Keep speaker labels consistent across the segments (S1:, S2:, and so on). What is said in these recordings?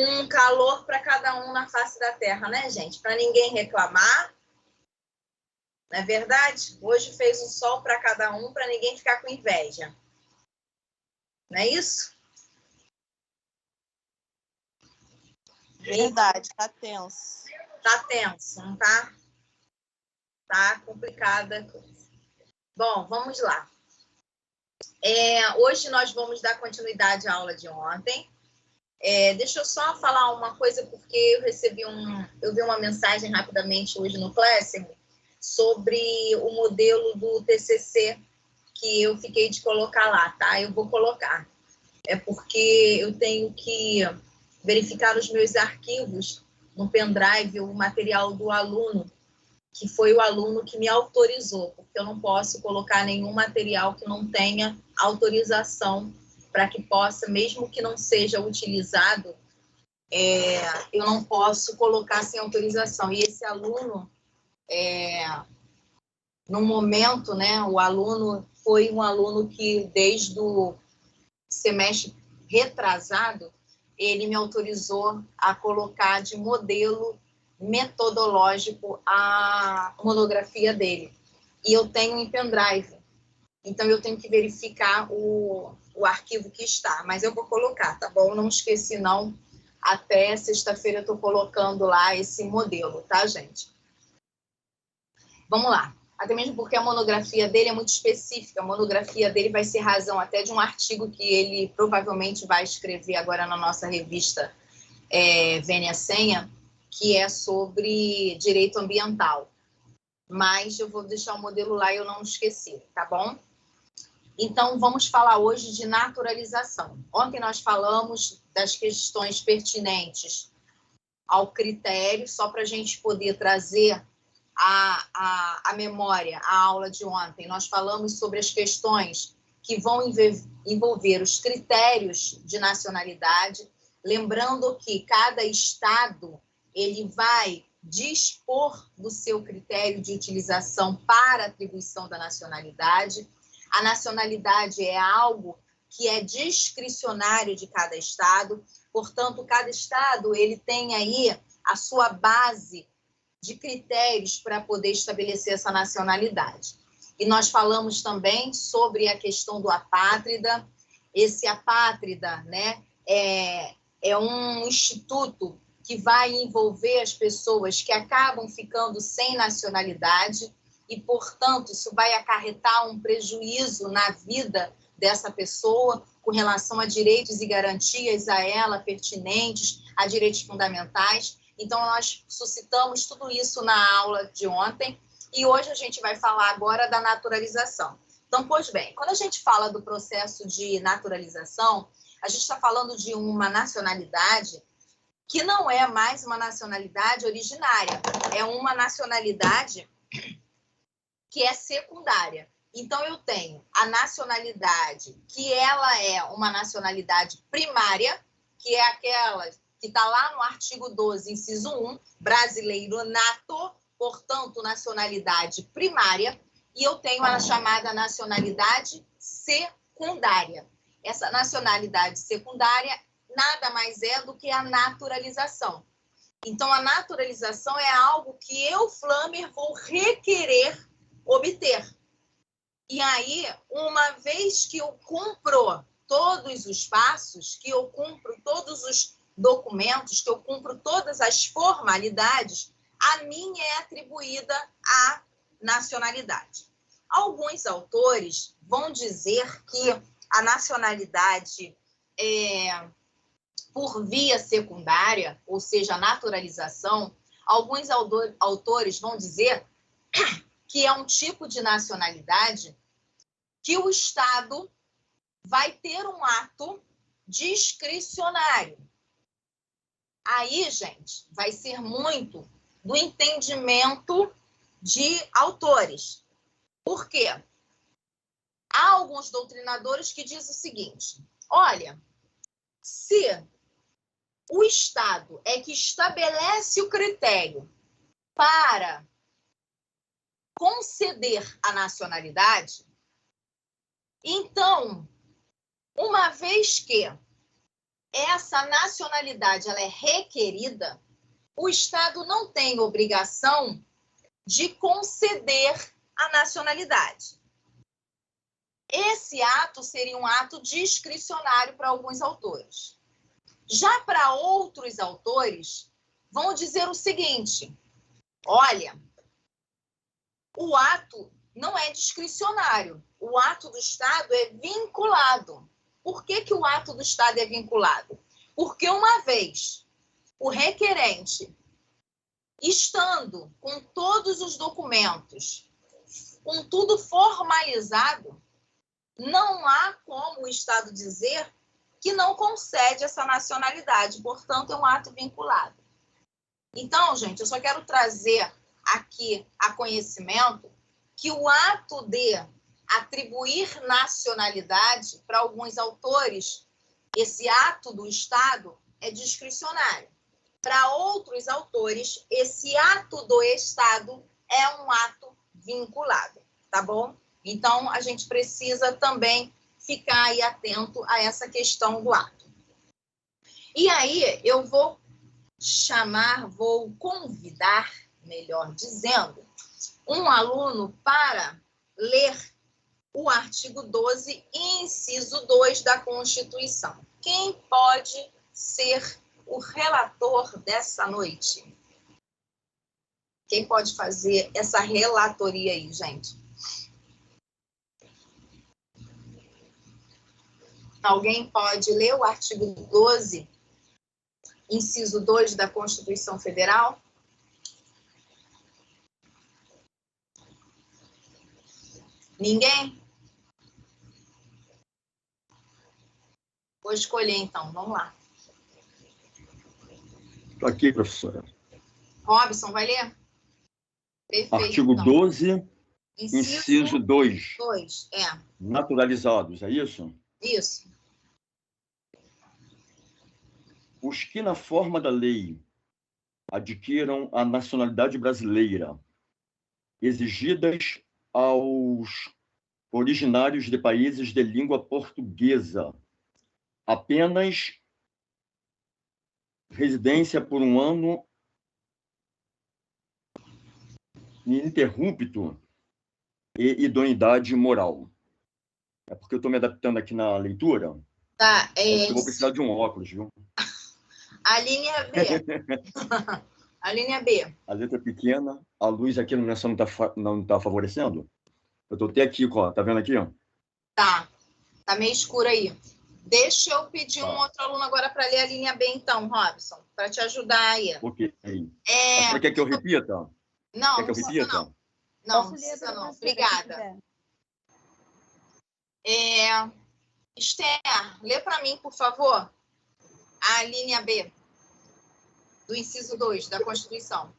S1: um calor para cada um na face da terra, né, gente? Para ninguém reclamar. Não é verdade? Hoje fez um sol para cada um, para ninguém ficar com inveja. Não é isso?
S2: Verdade, tá tenso.
S1: Tá tenso, não tá? Tá complicada. Bom, vamos lá. Hoje nós vamos dar continuidade à aula de ontem. Deixa eu só falar uma coisa, porque eu vi uma mensagem rapidamente hoje no Classroom sobre o modelo do TCC que eu fiquei de colocar lá, tá? Eu vou colocar. É porque eu tenho que verificar os meus arquivos no pendrive, o material do aluno, que foi o aluno que me autorizou, porque eu não posso colocar nenhum material que não tenha autorização para que possa, mesmo que não seja utilizado, eu não posso colocar sem autorização. E esse aluno, no momento, né, o aluno foi um aluno que, desde o semestre retrasado, ele me autorizou a colocar de modelo metodológico a monografia dele. E eu tenho em pendrive. Então, eu tenho que verificar o arquivo que está. Mas eu vou colocar, tá bom? Não esqueci, não. Até sexta-feira eu estou colocando lá esse modelo, tá, gente? Vamos lá. Até mesmo porque a monografia dele é muito específica. A monografia dele vai ser razão até de um artigo que ele provavelmente vai escrever agora na nossa revista Vênia Senha, que é sobre direito ambiental. Mas eu vou deixar o modelo lá e eu não esqueci, tá bom? Então, vamos falar hoje de naturalização. Ontem nós falamos das questões pertinentes ao critério, só para a gente poder trazer a memória, a aula de ontem. Nós falamos sobre as questões que vão envolver os critérios de nacionalidade, lembrando que cada estado ele vai dispor do seu critério de utilização para atribuição da nacionalidade. A nacionalidade é algo que é discricionário de cada estado, portanto, cada estado ele tem aí a sua base de critérios para poder estabelecer essa nacionalidade. E nós falamos também sobre a questão do apátrida. Esse apátrida, né, é um instituto que vai envolver as pessoas que acabam ficando sem nacionalidade e, portanto, isso vai acarretar um prejuízo na vida dessa pessoa com relação a direitos e garantias a ela pertinentes, a direitos fundamentais. Então, nós suscitamos tudo isso na aula de ontem e hoje a gente vai falar agora da naturalização. Então, pois bem, quando a gente fala do processo de naturalização, a gente está falando de uma nacionalidade que não é mais uma nacionalidade originária, é uma nacionalidade que é secundária. Então, eu tenho a nacionalidade que ela é uma nacionalidade primária, que é aquela que está lá no artigo 12, inciso 1, brasileiro nato, portanto, nacionalidade primária, e eu tenho a chamada nacionalidade secundária. Essa nacionalidade secundária nada mais é do que a naturalização. Então, a naturalização é algo que eu, Flammer, vou requerer obter. E aí, uma vez que eu cumpro todos os passos, que eu cumpro todos os documentos, que eu cumpro todas as formalidades, a mim é atribuída a nacionalidade. Alguns autores vão dizer que a nacionalidade por via secundária, ou seja, a naturalização, alguns autores vão dizer que é um tipo de nacionalidade que o Estado vai ter um ato discricionário. Aí, gente, vai ser muito do entendimento de autores. Por quê? Há alguns doutrinadores que dizem o seguinte: olha, se o Estado é que estabelece o critério para conceder a nacionalidade, então, uma vez que essa nacionalidade ela é requerida, o Estado não tem obrigação de conceder a nacionalidade. Esse ato seria um ato discricionário para alguns autores. Já para outros autores, vão dizer o seguinte: olha, o ato não é discricionário, o ato do Estado é vinculado. Por que que o ato do Estado é vinculado? Porque uma vez o requerente, estando com todos os documentos, com tudo formalizado, não há como o Estado dizer que não concede essa nacionalidade, portanto, é um ato vinculado. Então, gente, eu só quero trazer aqui a conhecimento que o ato de atribuir nacionalidade, para alguns autores, esse ato do Estado é discricionário. Para outros autores, esse ato do Estado é um ato vinculado, tá bom? Então, a gente precisa também ficar aí atento a essa questão do ato. E aí, eu vou convidar, melhor dizendo, um aluno para ler o artigo 12, inciso 2 da Constituição. Quem pode ser o relator dessa noite? Quem pode fazer essa relatoria aí, gente? Alguém pode ler o artigo 12, inciso 2 da Constituição Federal? Ninguém? Vou escolher, então. Vamos lá.
S2: Estou aqui, professora.
S1: Robson, vai ler? Perfeito.
S2: Artigo
S1: então.
S2: 12, inciso 2.
S1: 2, é.
S2: Naturalizados, é isso?
S1: Isso.
S2: Os que, na forma da lei, adquiram a nacionalidade brasileira, exigidas aos originários de países de língua portuguesa, apenas residência por um ano ininterrupto e idoneidade moral. É porque eu estou me adaptando aqui na leitura.
S1: Tá.
S2: Acho que eu vou precisar de um óculos, viu?
S1: A linha B. A linha B.
S2: A letra pequena, a luz aqui não está favorecendo. Eu estou até aqui, ó. Tá vendo aqui? Ó?
S1: Tá. Tá meio escuro aí. Deixa eu pedir um outro aluno agora para ler a linha B, então, Robson, para te ajudar aí.
S2: Ok. Você quer que eu repita?
S1: Não,
S2: quer que eu repita?
S1: Não, não precisa não. Obrigada. Esther, lê para mim, por favor, a linha B do inciso 2 da Constituição.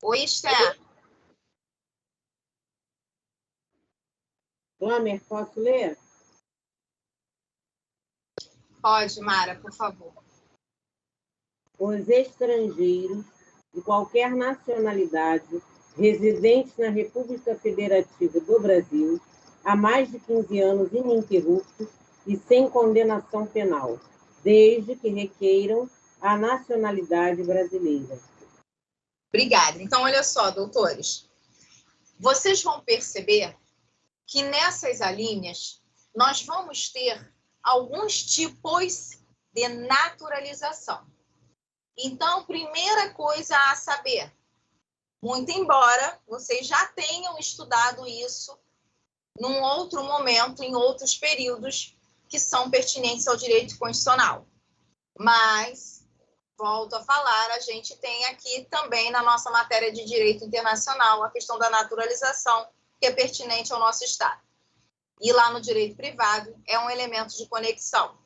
S1: Oi, Esther.
S3: Glamer, posso ler?
S1: Pode, Mara, por favor.
S3: Os estrangeiros de qualquer nacionalidade residentes na República Federativa do Brasil há mais de 15 anos ininterruptos e sem condenação penal, desde que requeiram a nacionalidade brasileira.
S1: Obrigada. Então, olha só, doutores. Vocês vão perceber que nessas alíneas nós vamos ter alguns tipos de naturalização. Então, primeira coisa a saber, muito embora vocês já tenham estudado isso num outro momento, em outros períodos que são pertinentes ao direito constitucional. Mas, volto a falar, a gente tem aqui também na nossa matéria de direito internacional a questão da naturalização, que é pertinente ao nosso Estado. E lá no direito privado é um elemento de conexão.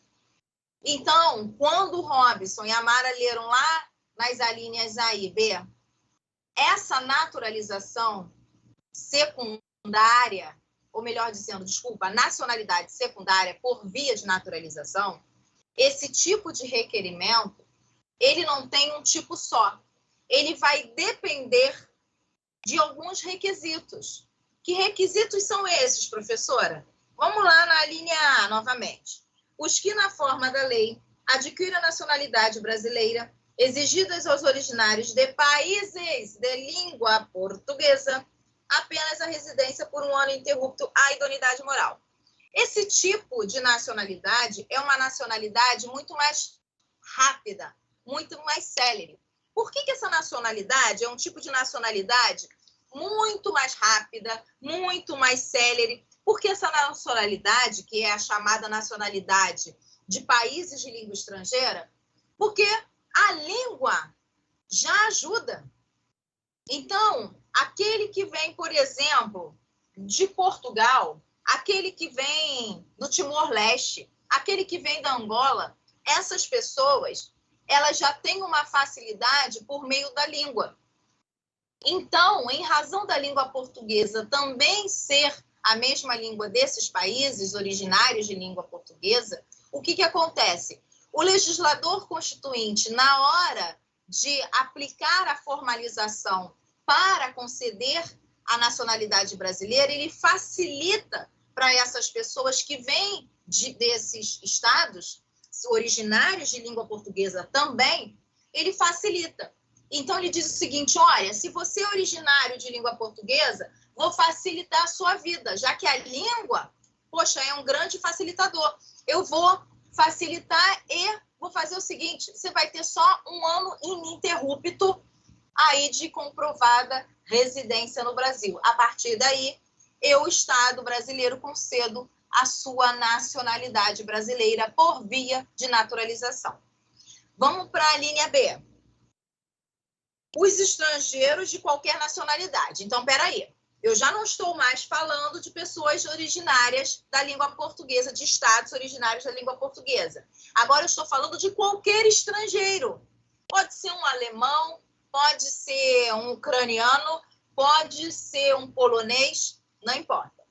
S1: Então, quando o Robson e a Mara leram lá nas alíneas A e B, essa naturalização secundária, ou melhor dizendo, desculpa, nacionalidade secundária por via de naturalização, esse tipo de requerimento, ele não tem um tipo só. ele vai depender de alguns requisitos. Que requisitos são esses, professora? Vamos lá na linha A, novamente. Os que, na forma da lei, adquirem a nacionalidade brasileira, exigidas aos originários de países de língua portuguesa, apenas a residência por um ano ininterrupto à idoneidade moral. Esse tipo de nacionalidade é uma nacionalidade muito mais rápida, muito mais célere. Por que essa nacionalidade é um tipo de nacionalidade muito mais rápida, muito mais célere? Porque essa nacionalidade, que é a chamada nacionalidade de países de língua estrangeira, porque a língua já ajuda. Então, aquele que vem, por exemplo, de Portugal, aquele que vem do Timor-Leste, aquele que vem da Angola, essas pessoas, elas já têm uma facilidade por meio da língua. Então, em razão da língua portuguesa também ser a mesma língua desses países originários de língua portuguesa, o que acontece? O legislador constituinte, na hora de aplicar a formalização para conceder a nacionalidade brasileira, ele facilita para essas pessoas que vêm desses estados, originários de língua portuguesa também, ele facilita. Então, ele diz o seguinte, olha, se você é originário de língua portuguesa, vou facilitar a sua vida, já que a língua, poxa, é um grande facilitador. Eu vou facilitar e vou fazer o seguinte, você vai ter só um ano ininterrupto aí de comprovada residência no Brasil. A partir daí, eu, Estado brasileiro, concedo a sua nacionalidade brasileira por via de naturalização. Vamos para a linha B. Os estrangeiros de qualquer nacionalidade. Então, peraí, eu já não estou mais falando de pessoas originárias da língua portuguesa, de estados originários da língua portuguesa. Agora eu estou falando de qualquer estrangeiro. Pode ser um alemão, pode ser um ucraniano, pode ser um polonês, não importa.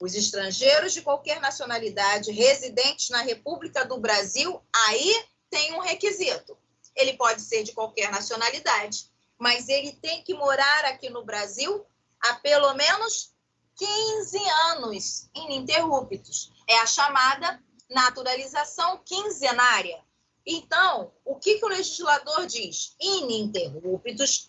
S1: Os estrangeiros de qualquer nacionalidade residentes na República do Brasil, aí tem um requisito. Ele pode ser de qualquer nacionalidade, mas ele tem que morar aqui no Brasil há pelo menos 15 anos ininterruptos. É a chamada naturalização quinzenária. Então, o que o legislador diz? Ininterruptos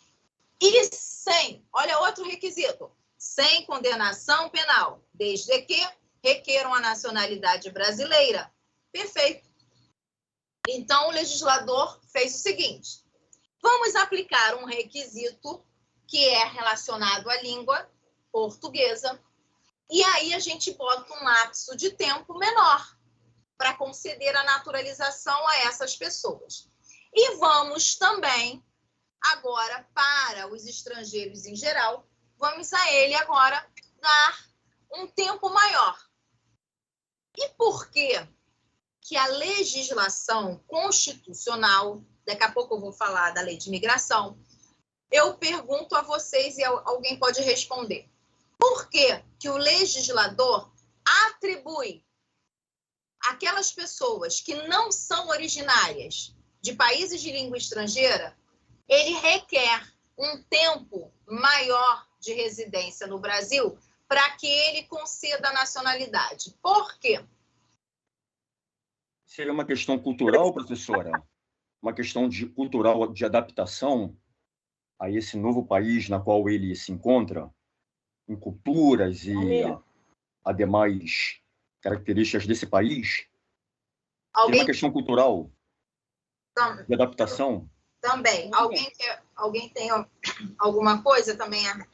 S1: e sem, olha outro requisito, sem condenação penal, desde que requeram a nacionalidade brasileira. Perfeito. Então, o legislador fez o seguinte, vamos aplicar um requisito que é relacionado à língua portuguesa, e aí a gente bota um lapso de tempo menor para conceder a naturalização a essas pessoas. E vamos também, agora, para os estrangeiros em geral, vamos a ele agora dar um tempo maior. E por quê? Que a legislação constitucional, daqui a pouco eu vou falar da lei de imigração, eu pergunto a vocês e alguém pode responder. Por que que o legislador atribui aquelas pessoas que não são originárias de países de língua estrangeira, ele requer um tempo maior de residência no Brasil para que ele conceda a nacionalidade? Por quê?
S2: Seria uma questão cultural, professora? Uma questão cultural de adaptação a esse novo país na qual ele se encontra, em culturas e ademais características desse país? Seria uma questão cultural de adaptação?
S1: Também. Alguém tem alguma coisa também a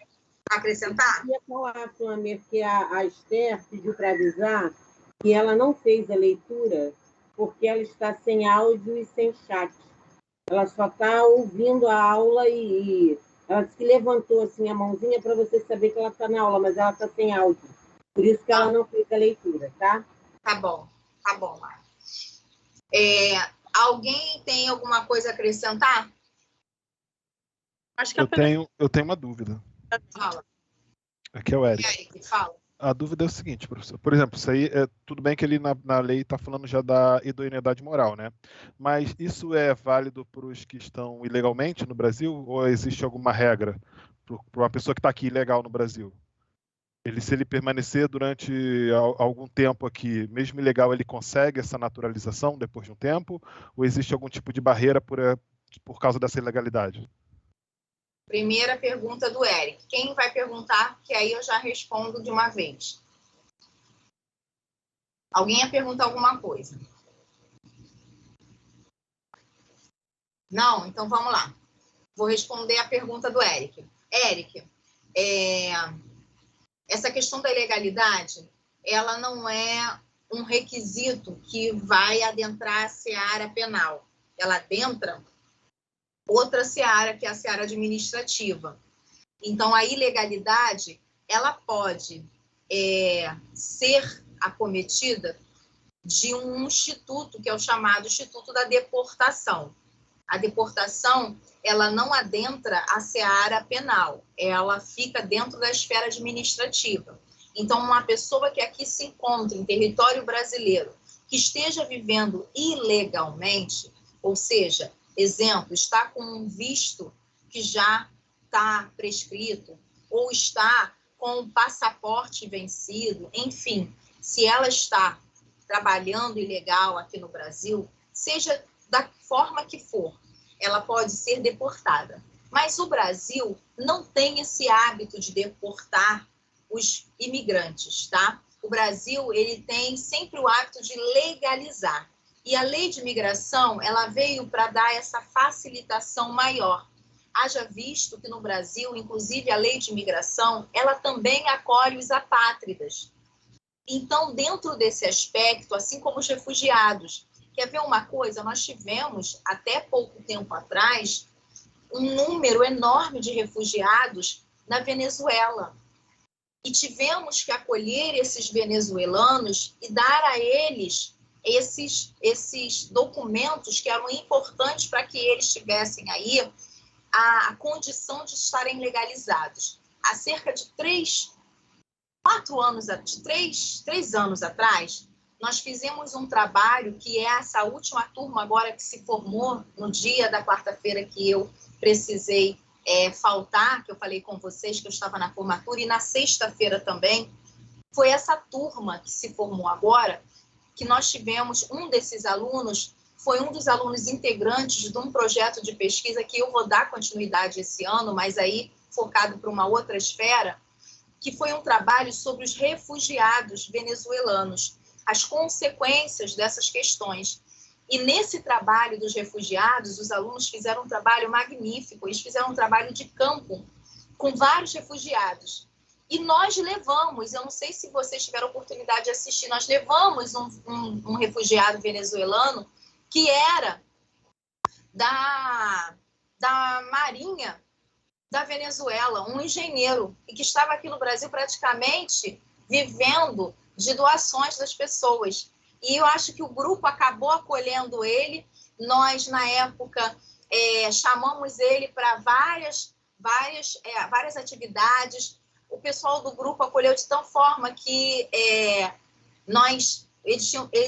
S1: acrescentar?
S3: Eu ia falar, Flamer, que a Esther pediu para avisar que ela não fez a leitura porque ela está sem áudio e sem chat. Ela só está ouvindo a aula e ela disse que levantou assim, a mãozinha para você saber que ela está na aula, mas ela está sem áudio. Por isso que ela não fez a leitura, tá?
S1: Tá bom. Alguém tem alguma coisa a acrescentar?
S4: Acho que eu tenho uma dúvida.
S1: Fala.
S4: Aqui é o Eric.
S1: E aí, fala.
S4: A dúvida é o seguinte, professor. Por exemplo, isso aí tudo bem que ele na lei está falando já da idoneidade moral, né? Mas isso é válido para os que estão ilegalmente no Brasil ou existe alguma regra para uma pessoa que está aqui ilegal no Brasil? Se ele permanecer durante algum tempo aqui, mesmo ilegal, ele consegue essa naturalização depois de um tempo? Ou existe algum tipo de barreira por causa dessa ilegalidade?
S1: Primeira pergunta do Eric. Quem vai perguntar? Que aí eu já respondo de uma vez. Alguém ia perguntar alguma coisa? Não? Então vamos lá. Vou responder a pergunta do Eric. Eric, essa questão da ilegalidade, ela não é um requisito que vai adentrar a seara penal. Ela adentra outra seara, que é a seara administrativa. Então, a ilegalidade, ela pode ser acometida de um instituto, que é o chamado Instituto da Deportação. A deportação, ela não adentra a seara penal, ela fica dentro da esfera administrativa. Então, uma pessoa que aqui se encontra em território brasileiro, que esteja vivendo ilegalmente, ou seja, exemplo, está com um visto que já está prescrito, ou está com um passaporte vencido, enfim, se ela está trabalhando ilegal aqui no Brasil, seja da forma que for, ela pode ser deportada. Mas o Brasil não tem esse hábito de deportar os imigrantes, tá? O Brasil, ele tem sempre o hábito de legalizar. E a lei de imigração, ela veio para dar essa facilitação maior. Haja visto que no Brasil, inclusive a lei de imigração, ela também acolhe os apátridas. Então, dentro desse aspecto, assim como os refugiados, quer ver uma coisa? Nós tivemos, até pouco tempo atrás, um número enorme de refugiados na Venezuela. E tivemos que acolher esses venezuelanos e dar a eles esses documentos que eram importantes para que eles tivessem aí a condição de estarem legalizados. Há cerca de 3 anos atrás, nós fizemos um trabalho que é essa última turma agora que se formou no dia da quarta-feira que eu precisei faltar, que eu falei com vocês que eu estava na formatura, e na sexta-feira também, foi essa turma que se formou agora, que nós tivemos, um desses alunos, foi um dos alunos integrantes de um projeto de pesquisa que eu vou dar continuidade esse ano, mas aí focado para uma outra esfera, que foi um trabalho sobre os refugiados venezuelanos, as consequências dessas questões. E nesse trabalho dos refugiados, os alunos fizeram um trabalho magnífico, eles fizeram um trabalho de campo com vários refugiados. E nós levamos, eu não sei se vocês tiveram oportunidade de assistir, nós levamos um refugiado venezuelano que era da Marinha da Venezuela, um engenheiro, e que estava aqui no Brasil praticamente vivendo de doações das pessoas. E eu acho que o grupo acabou acolhendo ele. Nós, na época, chamamos ele para várias atividades. O pessoal do grupo acolheu de tal forma que ele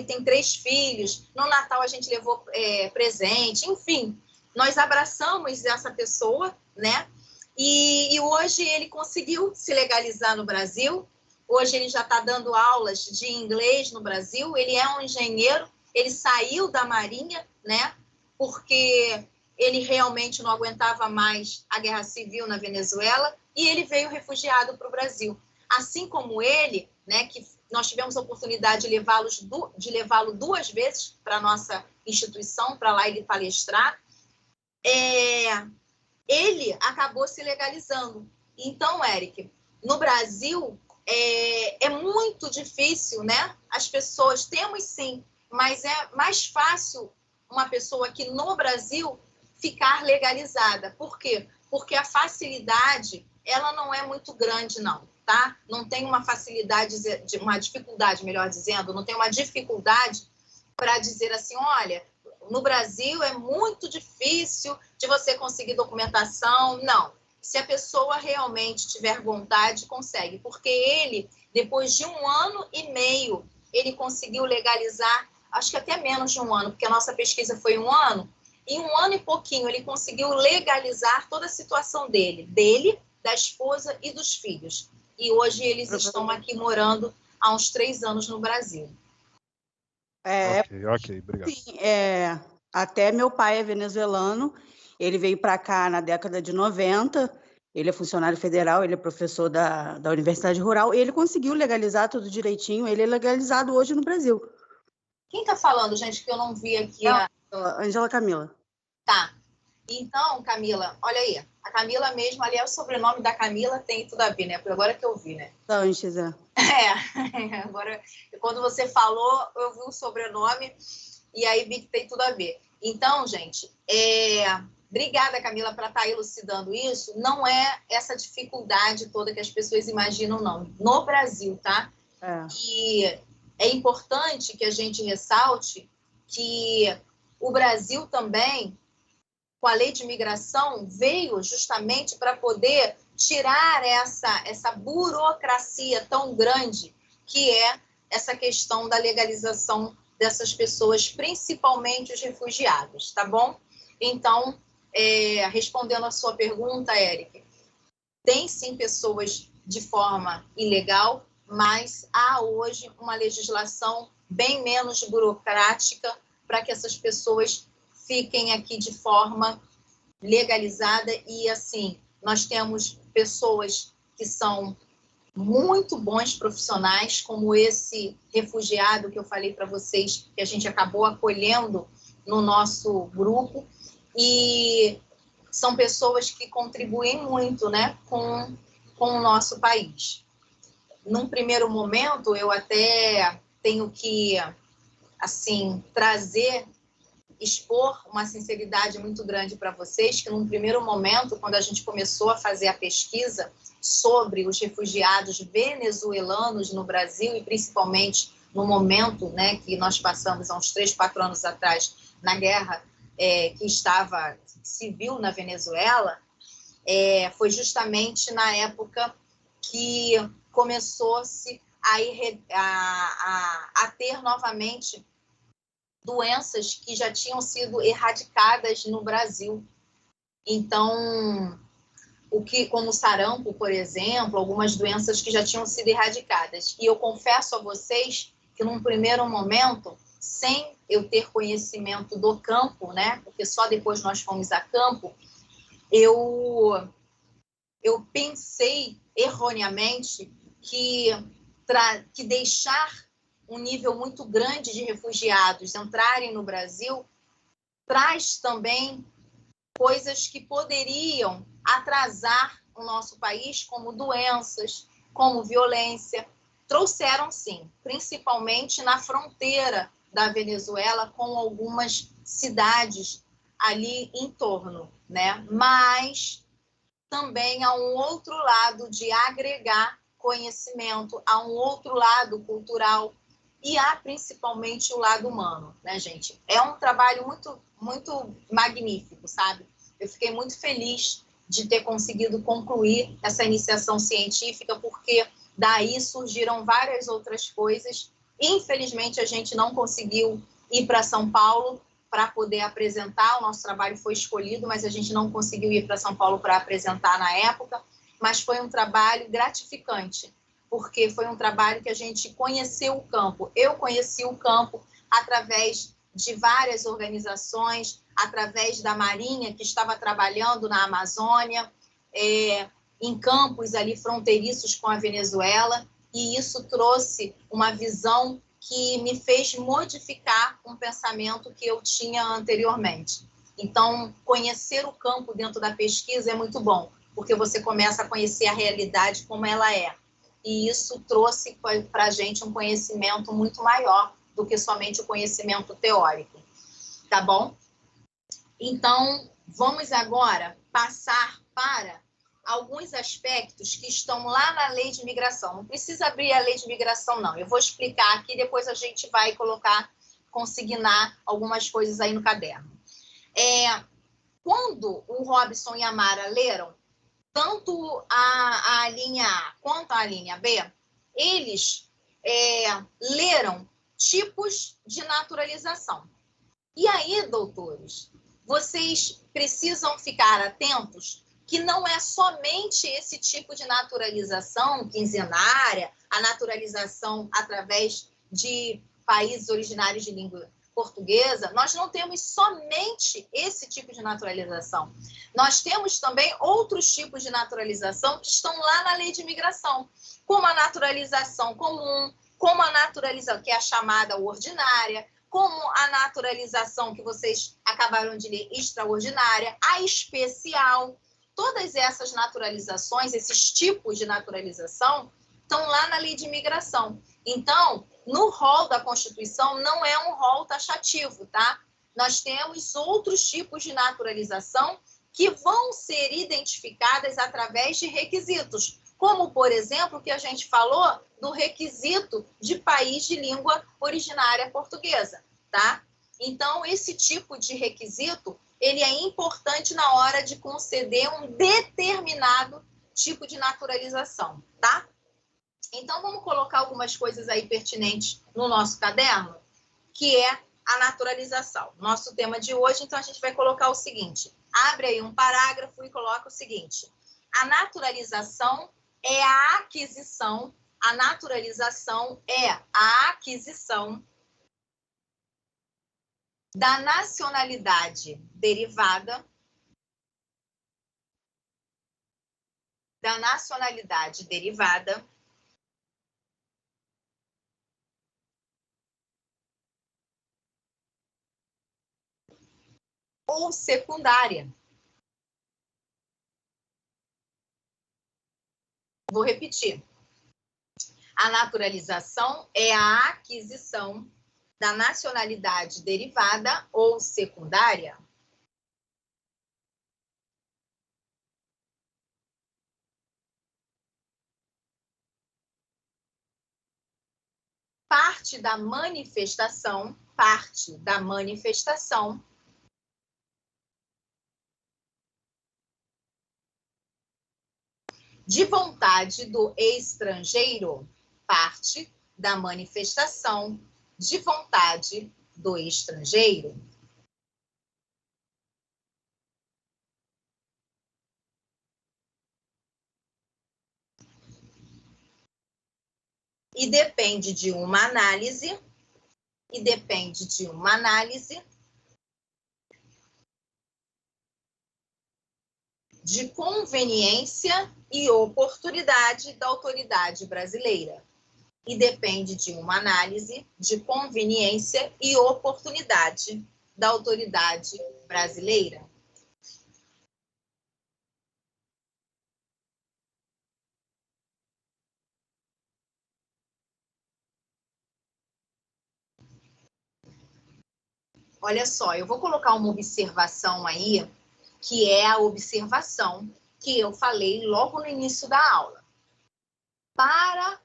S1: tem 3 filhos. No Natal a gente levou presente. Enfim, nós abraçamos essa pessoa, né? E hoje ele conseguiu se legalizar no Brasil. Hoje ele já está dando aulas de inglês no Brasil. Ele é um engenheiro. Ele saiu da Marinha, né? Porque ele realmente não aguentava mais a guerra civil na Venezuela. E ele veio refugiado para o Brasil. Assim como ele, né, que nós tivemos a oportunidade de levá-lo 2 vezes para a nossa instituição, para lá ele palestrar, ele acabou se legalizando. Então, Eric, no Brasil é muito difícil, né? As pessoas, temos sim, mas é mais fácil uma pessoa aqui no Brasil ficar legalizada. Por quê? Porque a facilidade, ela não é muito grande, não, tá? Não tem uma facilidade, uma dificuldade, melhor dizendo, não tem uma dificuldade para dizer assim, olha, no Brasil é muito difícil de você conseguir documentação. Não, Se a pessoa realmente tiver vontade, consegue. Porque ele, depois de 1 ano e meio, ele conseguiu legalizar, acho que até menos de 1 ano, porque a nossa pesquisa foi 1 ano, em 1 ano e pouquinho ele conseguiu legalizar toda a situação dele, da esposa e dos filhos. E hoje eles estão aqui morando há uns 3 anos no Brasil.
S4: Ok, obrigado.
S5: Sim, até meu pai é venezuelano, ele veio para cá na década de 90, ele é funcionário federal, ele é professor da Universidade Rural, e ele conseguiu legalizar tudo direitinho, ele é legalizado hoje no Brasil.
S1: Quem está falando, gente, que eu não vi aqui?
S5: Ângela Camila.
S1: Tá. Então, Camila, olha aí. A Camila mesmo, ali é o sobrenome da Camila, tem tudo a ver, né? Porque agora que eu vi, né?
S5: Sanches,
S1: Agora, quando você falou, eu vi o sobrenome e aí vi que tem tudo a ver. Então, gente, obrigada, Camila, para estar elucidando isso. Não é essa dificuldade toda que as pessoas imaginam, não. No Brasil, tá? E é importante que a gente ressalte que o Brasil também, com a lei de imigração, veio justamente para poder tirar essa burocracia tão grande que é essa questão da legalização dessas pessoas, principalmente os refugiados, tá bom? Então, respondendo a sua pergunta, Eric, tem sim pessoas de forma ilegal, mas há hoje uma legislação bem menos burocrática para que essas pessoas fiquem aqui de forma legalizada. E, assim, nós temos pessoas que são muito bons profissionais, como esse refugiado que eu falei para vocês, que a gente acabou acolhendo no nosso grupo, e são pessoas que contribuem muito, né, com o nosso país. Num primeiro momento, eu até tenho que, assim, expor uma sinceridade muito grande para vocês, que num primeiro momento, quando a gente começou a fazer a pesquisa sobre os refugiados venezuelanos no Brasil, e principalmente no momento, né, que nós passamos há uns 3, 4 anos atrás, na guerra que estava civil na Venezuela, foi justamente na época que começou-se a ter novamente doenças que já tinham sido erradicadas no Brasil. Então, como o sarampo, por exemplo, algumas doenças que já tinham sido erradicadas. E eu confesso a vocês que, num primeiro momento, sem eu ter conhecimento do campo, né, porque só depois nós fomos a campo, eu pensei erroneamente que deixar um nível muito grande de refugiados entrarem no Brasil traz também coisas que poderiam atrasar o nosso país, como doenças, como violência. Trouxeram, sim, principalmente na fronteira da Venezuela, com algumas cidades ali em torno, né? Mas também há um outro lado de agregar conhecimento, há um outro lado cultural e há principalmente o lado humano, né, gente? É um trabalho muito, muito magnífico, sabe? Eu fiquei muito feliz de ter conseguido concluir essa iniciação científica, porque daí surgiram várias outras coisas. Infelizmente, a gente não conseguiu ir para São Paulo para poder apresentar. O nosso trabalho foi escolhido, mas a gente não conseguiu ir para São Paulo para apresentar na época. Mas foi um trabalho gratificante, porque foi um trabalho que a gente conheceu o campo. Eu conheci o campo através de várias organizações, através da Marinha, que estava trabalhando na Amazônia, em campos ali fronteiriços com a Venezuela, e isso trouxe uma visão que me fez modificar um pensamento que eu tinha anteriormente. Então, conhecer o campo dentro da pesquisa é muito bom, porque você começa a conhecer a realidade como ela é. E isso trouxe para a gente um conhecimento muito maior do que somente o conhecimento teórico. Tá bom? Então, vamos agora passar para alguns aspectos que estão lá na lei de imigração. Não precisa abrir a lei de imigração, não. Eu vou explicar aqui, depois a gente vai consignar algumas coisas aí no caderno. Quando o Robson e a Mara leram, tanto a linha A quanto a linha B, eles leram tipos de naturalização. E aí, doutores, vocês precisam ficar atentos que não é somente esse tipo de naturalização quinzenária, a naturalização através de países originários de língua portuguesa, nós não temos somente esse tipo de naturalização. Nós temos também outros tipos de naturalização que estão lá na lei de imigração, como a naturalização comum, como a naturalização, que é a chamada ordinária, como a naturalização que vocês acabaram de ler, extraordinária, a especial. Todas essas naturalizações, esses tipos de naturalização, estão lá na lei de imigração. Então, no rol da Constituição, não é um rol taxativo, tá? Nós temos outros tipos de naturalização que vão ser identificadas através de requisitos, como, por exemplo, o que a gente falou do requisito de país de língua originária portuguesa, tá? Então, esse tipo de requisito, ele é importante na hora de conceder um determinado tipo de naturalização, tá? Então, vamos colocar algumas coisas aí pertinentes no nosso caderno, que é a naturalização. Nosso tema de hoje, então, a gente vai colocar o seguinte. Abre aí um parágrafo e coloca o seguinte. A naturalização é a aquisição, a naturalização é a aquisição da nacionalidade derivada ou secundária. Vou repetir. A naturalização é a aquisição da nacionalidade derivada ou secundária. Parte da manifestação de vontade do estrangeiro, parte da manifestação de vontade do estrangeiro. E depende de uma análise, de conveniência e oportunidade da autoridade brasileira. E depende de uma análise de conveniência e oportunidade da autoridade brasileira. Olha só, eu vou colocar uma observação aí, que é a observação que eu falei logo no início da aula. Para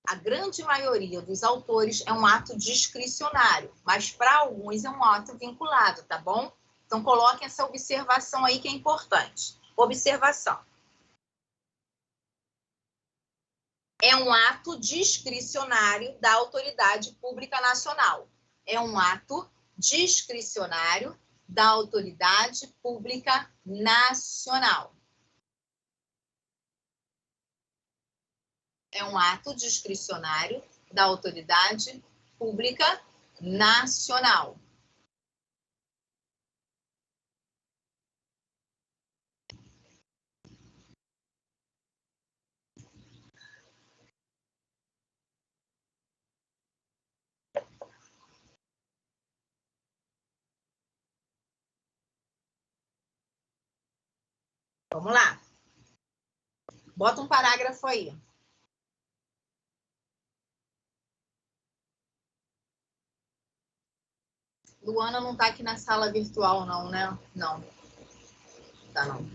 S1: a grande maioria dos autores é um ato discricionário, mas para alguns é um ato vinculado, tá bom? Então, coloquem essa observação aí que é importante. Observação. É um ato discricionário da autoridade pública nacional. É um ato discricionário da autoridade pública nacional. É um ato discricionário da autoridade pública nacional. Vamos lá. Bota um parágrafo aí. Luana não está aqui na sala virtual, não, né? Não. Tá, não.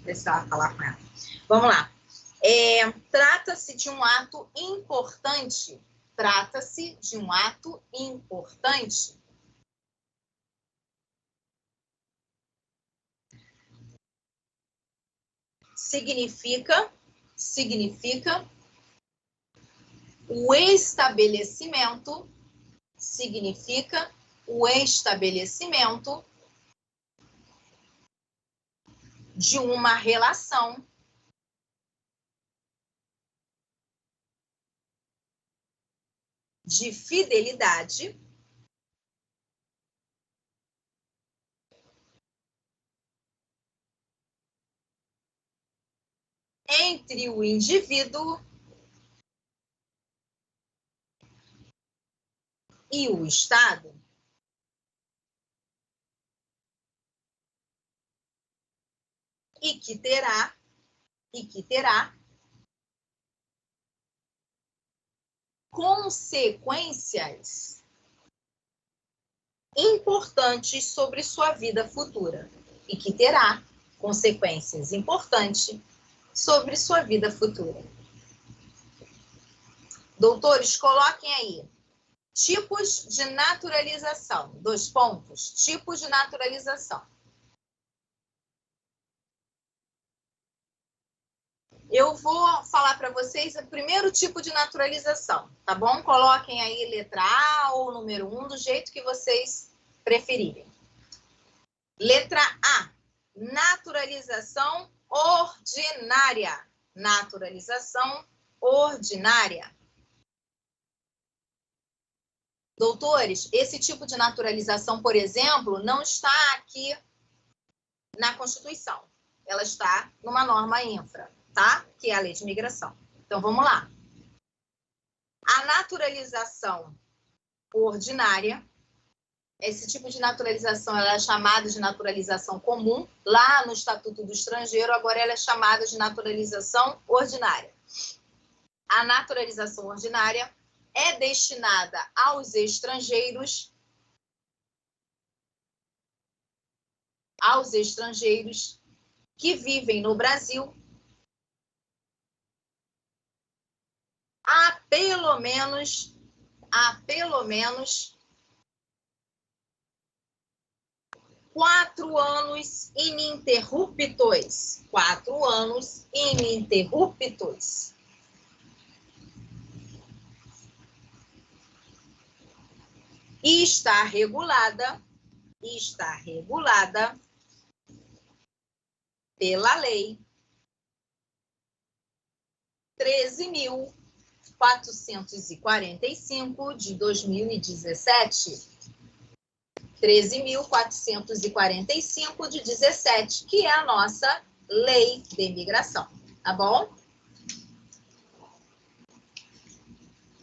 S1: Deixa eu falar com ela. Vamos lá. Trata-se de um ato importante. Trata-se de um ato importante. significa o estabelecimento, de uma relação de fidelidade entre o indivíduo e o Estado, e que terá consequências importantes sobre sua vida futura. E que terá consequências importantes sobre sua vida futura. Doutores, coloquem aí. Tipos de naturalização. 2 pontos. Tipos de naturalização. Eu vou falar para vocês o primeiro tipo de naturalização, tá bom? Coloquem aí letra A ou número 1, do jeito que vocês preferirem. Letra A, naturalização ordinária. Naturalização ordinária. Doutores, esse tipo de naturalização, por exemplo, não está aqui na Constituição. Ela está numa norma infra, tá? Que é a Lei de Imigração. Então, vamos lá. A naturalização ordinária, esse tipo de naturalização, ela é chamada de naturalização comum. Lá no Estatuto do Estrangeiro, agora ela é chamada de naturalização ordinária. A naturalização ordinária é destinada aos estrangeiros que vivem no Brasil há pelo menos 4 anos ininterruptos. 4 anos ininterruptos. E está regulada pela Lei 13.445 de 2017. 13.445 de 17, que é a nossa Lei de Imigração, tá bom?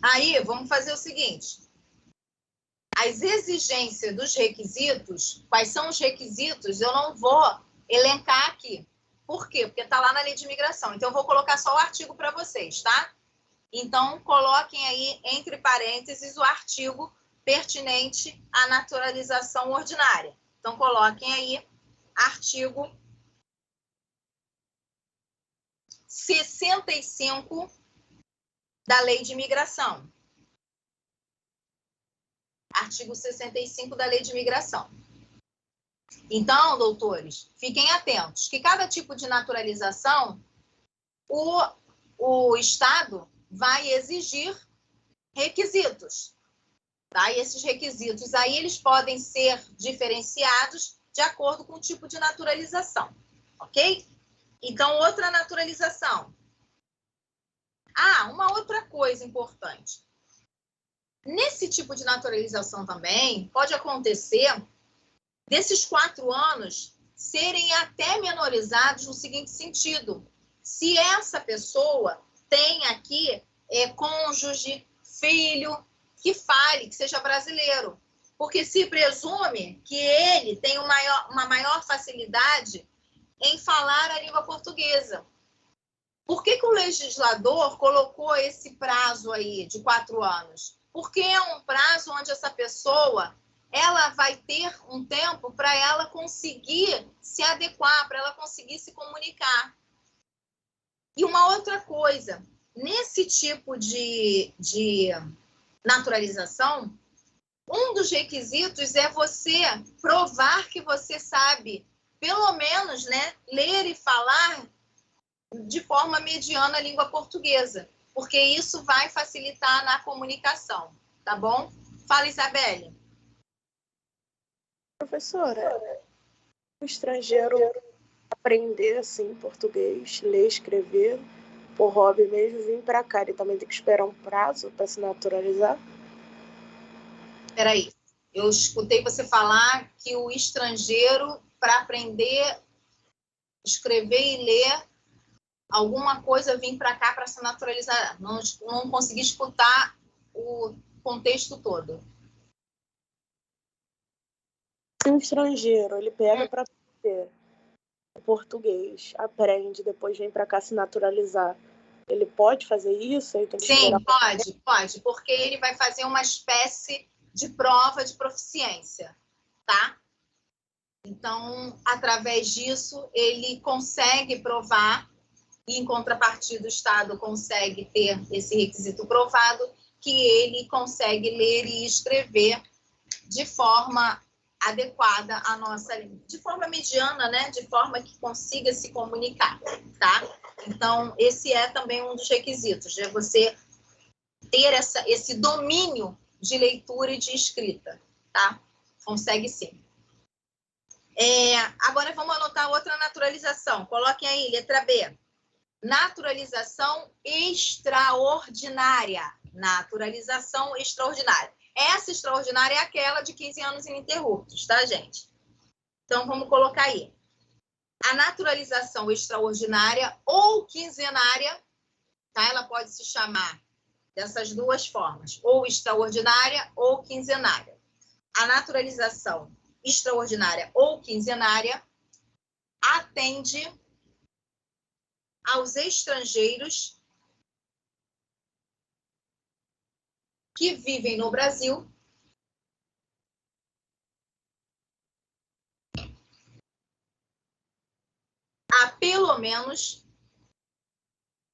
S1: Aí, vamos fazer o seguinte. As exigências dos requisitos, quais são os requisitos, eu não vou elencar aqui. Por quê? Porque está lá na Lei de Imigração. Então, eu vou colocar só o artigo para vocês, tá? Então, coloquem aí, entre parênteses, o artigo pertinente à naturalização ordinária. Então, coloquem aí, artigo 65 da Lei de Imigração. Artigo 65 da Lei de Imigração. Então, doutores, fiquem atentos, que cada tipo de naturalização, o Estado vai exigir requisitos, tá? E esses requisitos aí, eles podem ser diferenciados de acordo com o tipo de naturalização, ok? Então, outra naturalização. Uma outra coisa importante. Nesse tipo de naturalização também, pode acontecer desses 4 anos serem até menorizados no seguinte sentido. Se essa pessoa tem aqui cônjuge, filho, que fale, que seja brasileiro. Porque se presume que ele tem uma maior facilidade em falar a língua portuguesa. Por que o legislador colocou esse prazo aí de 4 anos? Porque é um prazo onde essa pessoa ela vai ter um tempo para ela conseguir se adequar, para ela conseguir se comunicar. E uma outra coisa, nesse tipo de naturalização, um dos requisitos é você provar que você sabe, pelo menos, né, ler e falar de forma mediana a língua portuguesa, porque isso vai facilitar na comunicação, tá bom? Fala, Isabelle.
S6: Professora, o estrangeiro aprender assim português, ler, escrever, por hobby mesmo, vir para cá, ele também tem que esperar um prazo para se naturalizar?
S1: Peraí, eu escutei você falar que o estrangeiro, para aprender, escrever e ler alguma coisa, vir para cá para se naturalizar. Não consegui escutar o contexto todo.
S6: Se um estrangeiro, ele pega para aprender português, aprende, depois vem para cá se naturalizar, ele pode fazer isso? Ele tem que
S1: Sim,
S6: esperar...
S1: pode, porque ele vai fazer uma espécie de prova de proficiência, tá? Então, através disso, ele consegue provar, e em contrapartida o Estado consegue ter esse requisito provado, que ele consegue ler e escrever de forma adequada à nossa língua, de forma mediana, né? De forma que consiga se comunicar, tá? Então, esse é também um dos requisitos, de você ter esse domínio de leitura e de escrita, tá? Consegue sim. Agora vamos anotar outra naturalização. Coloquem aí, letra B. Naturalização extraordinária. Naturalização extraordinária. Essa extraordinária é aquela de 15 anos ininterruptos, tá, gente? Então, vamos colocar aí. A naturalização extraordinária ou quinzenária, tá? Ela pode se chamar dessas duas formas, ou extraordinária ou quinzenária. A naturalização extraordinária ou quinzenária atende aos estrangeiros que vivem no Brasil há pelo menos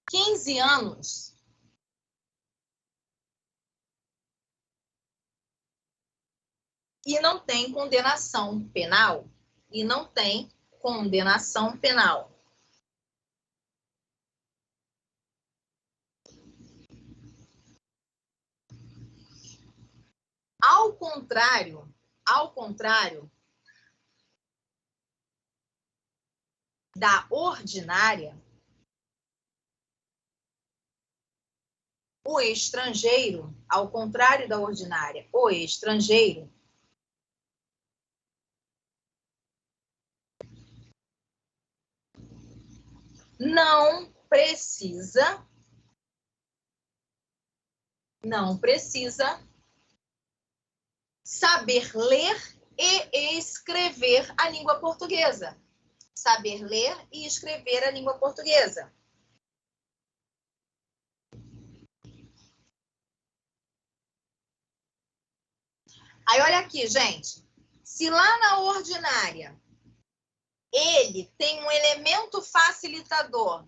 S1: 15 anos e não tem condenação penal. Ao contrário da ordinária, o estrangeiro, ao contrário da ordinária, o estrangeiro não precisa saber ler e escrever a língua portuguesa. Saber ler e escrever a língua portuguesa. Aí, olha aqui, gente. Se lá na ordinária ele tem um elemento facilitador,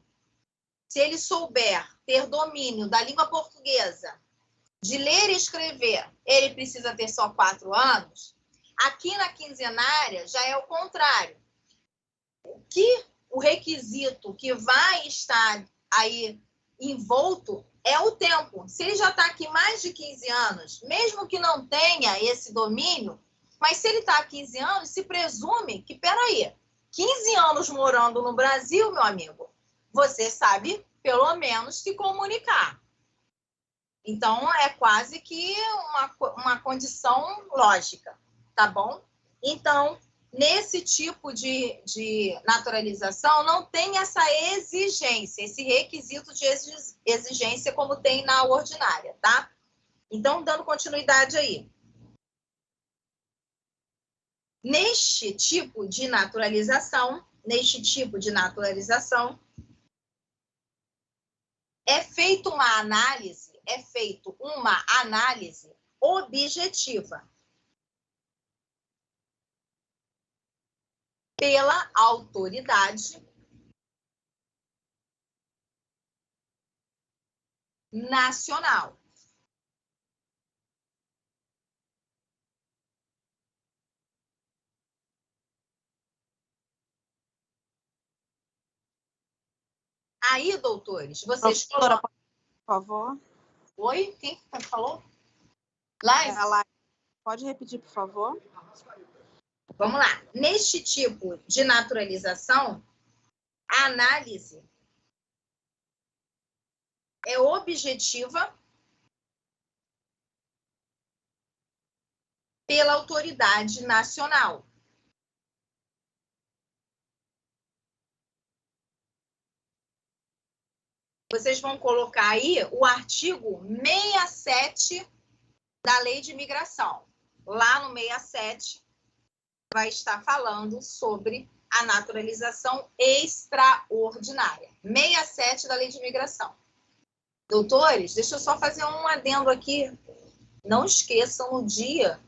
S1: se ele souber ter domínio da língua portuguesa, de ler e escrever, ele precisa ter só 4 anos. Aqui na quinzenária já é o contrário. O requisito que vai estar aí envolto é o tempo. Se ele já está aqui mais de 15 anos, mesmo que não tenha esse domínio, mas se ele está há 15 anos, se presume que, peraí, 15 anos morando no Brasil, meu amigo, você sabe, pelo menos, se comunicar. Então, é quase que uma condição lógica, tá bom? Então, nesse tipo de naturalização, não tem essa exigência, esse requisito de exigência como tem na ordinária, tá? Então, dando continuidade aí. Neste tipo de naturalização, é feita uma análise objetiva pela autoridade nacional. Aí, doutores, vocês
S6: Doutora,
S1: colocam...
S6: por favor.
S1: Oi? Quem falou? Live?
S6: Pode repetir, por favor?
S1: Vamos lá. Neste tipo de naturalização, a análise é objetiva pela autoridade nacional. Vocês vão colocar aí o artigo 67 da Lei de Imigração. Lá no 67 vai estar falando sobre a naturalização extraordinária. 67 da Lei de Imigração. Doutores, deixa eu só fazer um adendo aqui. Não esqueçam, no dia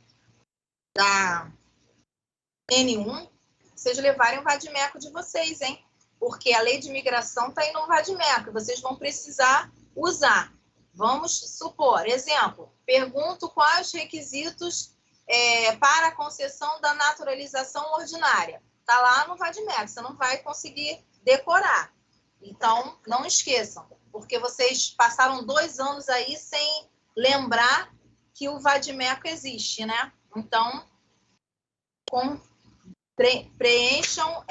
S1: da N1, vocês levarem o vadimeco de vocês, hein? Porque a Lei de Imigração está aí no vadimeco. Vocês vão precisar usar. Vamos supor, exemplo, pergunto quais os requisitos para a concessão da naturalização ordinária. Está lá no vadimeco, você não vai conseguir decorar. Então, não esqueçam, porque vocês passaram 2 anos aí sem lembrar que o vadimeco existe, né? Então, preencham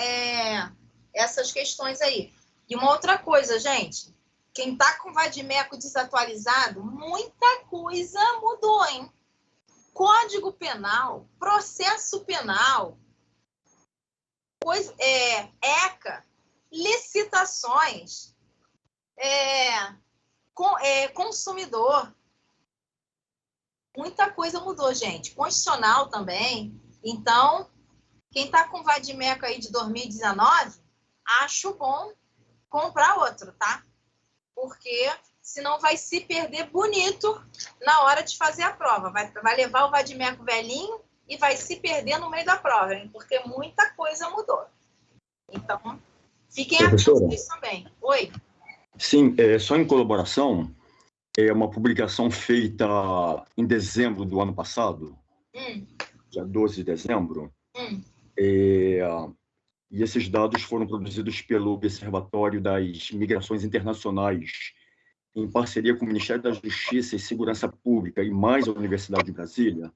S1: essas questões aí. E uma outra coisa, gente, quem está com o vadimeco desatualizado, muita coisa mudou, hein? Código Penal, processo penal, ECA, licitações, consumidor. Muita coisa mudou, gente. Constitucional também. Então, quem está com vadimeco aí de 2019, acho bom comprar outro, tá? Porque senão vai se perder bonito na hora de fazer a prova. Vai levar o vadimeco velhinho e vai se perder no meio da prova, hein? Porque muita coisa mudou. Então, fiquem atentos a isso também. Oi?
S2: Sim, só em colaboração, é uma publicação feita em dezembro do ano passado, dia 12 de dezembro, e esses dados foram produzidos pelo Observatório das Migrações Internacionais, em parceria com o Ministério da Justiça e Segurança Pública e mais a Universidade de Brasília.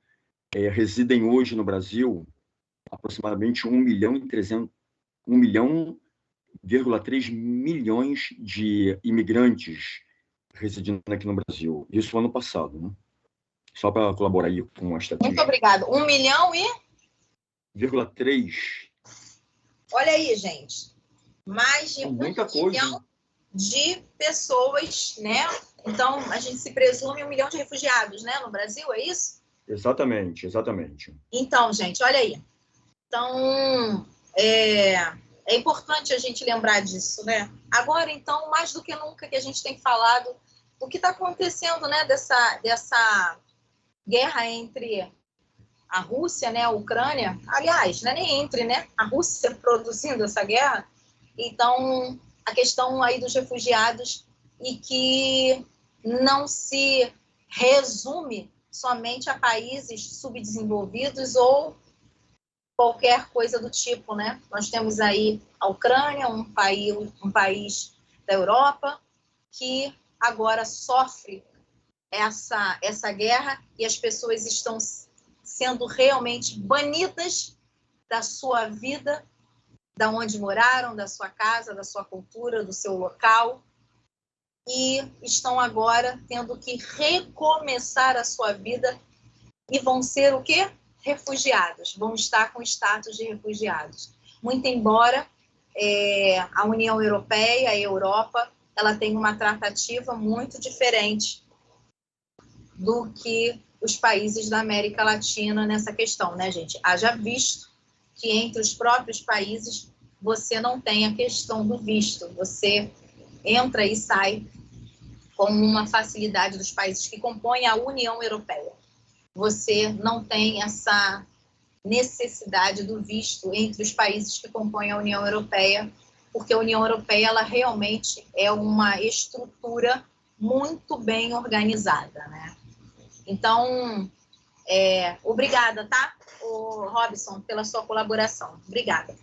S2: Residem hoje no Brasil aproximadamente 1,3 milhões de imigrantes residindo aqui no Brasil. Isso no ano passado, né? Só para colaborar aí com a estatística.
S1: Muito obrigado. 1 milhão e...
S2: 1,3.
S1: Olha aí, gente. Mais de 1
S2: milhão
S1: de pessoas, né? Então, a gente se presume 1 milhão de refugiados, né? No Brasil, é isso?
S2: Exatamente, exatamente.
S1: Então, gente, olha aí. Então, é importante a gente lembrar disso, né? Agora, então, mais do que nunca que a gente tem falado o que está acontecendo, né? Dessa guerra entre a Rússia, né, a Ucrânia, aliás, não é nem entre, né, a Rússia produzindo essa guerra, então a questão aí dos refugiados e que não se resume somente a países subdesenvolvidos ou qualquer coisa do tipo, né? Nós temos aí a Ucrânia, um país da Europa que agora sofre essa guerra e as pessoas estão sendo realmente banidas da sua vida, da onde moraram, da sua casa, da sua cultura, do seu local, e estão agora tendo que recomeçar a sua vida e vão ser o quê? Refugiados, vão estar com status de refugiados. Muito embora a União Europeia, a Europa, ela tem uma tratativa muito diferente do que os países da América Latina nessa questão, né, gente? Haja visto que entre os próprios países você não tem a questão do visto. Você entra e sai com uma facilidade dos países que compõem a União Europeia. Você não tem essa necessidade do visto entre os países que compõem a União Europeia, porque a União Europeia ela realmente é uma estrutura muito bem organizada, né? Então, obrigada, tá, Robson, pela sua colaboração. Obrigada.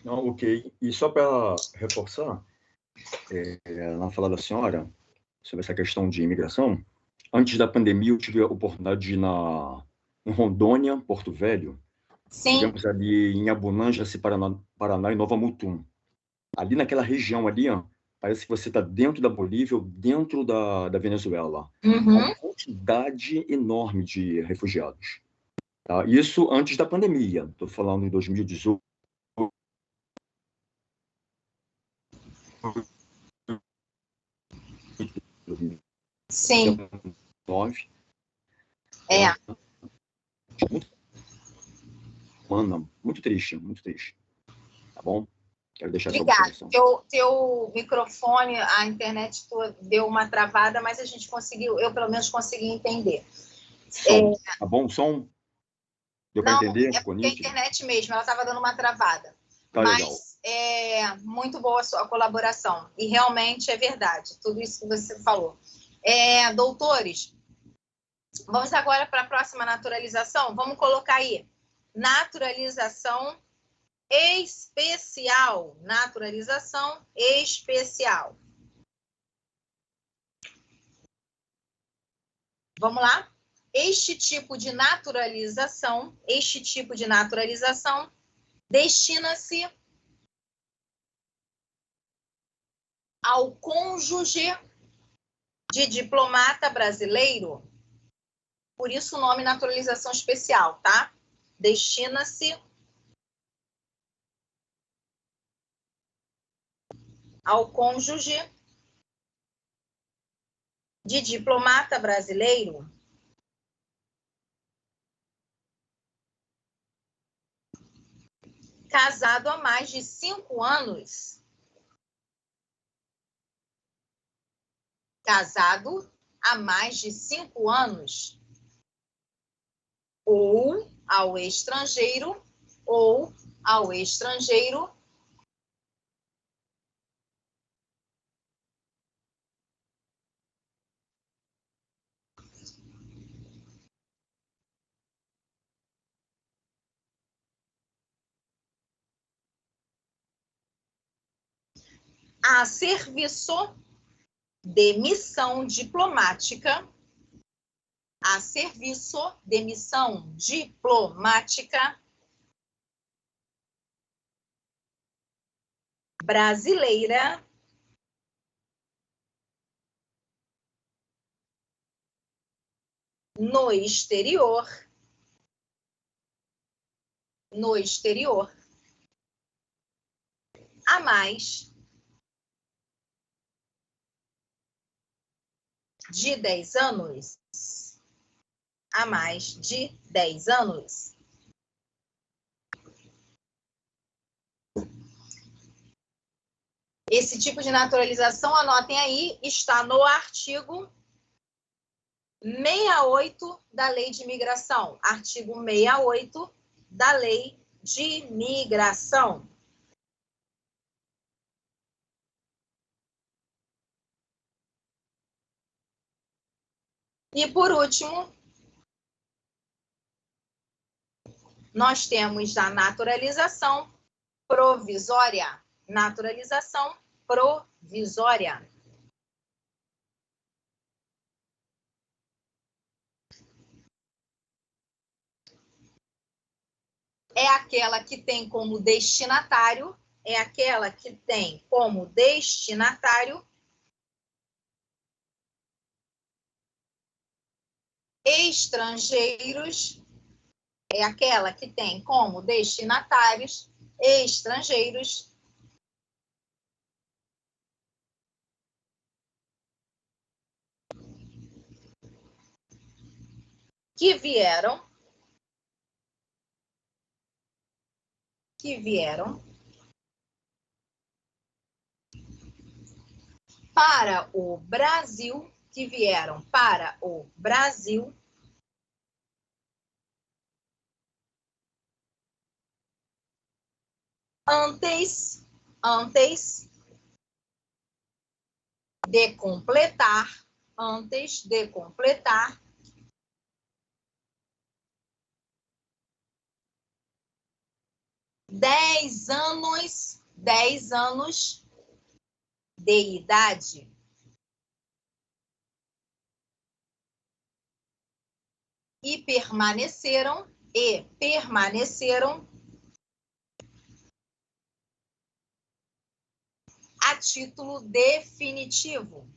S2: Não, ok. E só para reforçar, na fala da senhora, sobre essa questão de imigração, antes da pandemia eu tive a oportunidade de ir em Rondônia, Porto Velho.
S1: Sim.
S2: Tivemos ali em Abunã, Jaci, Paraná e Nova Mutum. Ali naquela região ali, ó, parece que você está dentro da Bolívia ou dentro da Venezuela. Uma quantidade enorme de refugiados. Tá? Isso antes da pandemia. Estou falando em 2018.
S1: Sim.
S2: 2019. Muito triste, muito triste. Tá bom? Quero deixar essa observação.
S1: Teu microfone, a internet deu uma travada, mas a gente conseguiu, eu pelo menos consegui entender.
S2: Tá bom? Som? Deu para entender?
S1: É porque a internet mesmo, ela estava dando uma travada.
S2: Tá,
S1: mas
S2: legal.
S1: É muito boa a sua colaboração. E realmente é verdade, tudo isso que você falou. Doutores, vamos agora para a próxima naturalização. Vamos colocar aí, naturalização especial. Naturalização especial. Vamos lá? Este tipo de naturalização destina-se ao cônjuge de diplomata brasileiro. Por isso o nome naturalização especial, tá? Destina-se ao cônjuge de diplomata brasileiro casado há mais de 5 anos. Casado há mais de 5 anos. Ou ao estrangeiro a serviço de missão diplomática, brasileira no exterior, há mais de 10 anos. Há mais de 10 anos. Esse tipo de naturalização, anotem aí, está no artigo 68 da Lei de Imigração. Artigo 68 da Lei de Imigração. E, por último, nós temos a naturalização provisória. Naturalização provisória. É aquela que tem como destinatário, estrangeiros, é aquela que tem como destinatários estrangeiros que vieram para o Brasil, antes de completar 10 anos de idade, e permaneceram a título definitivo.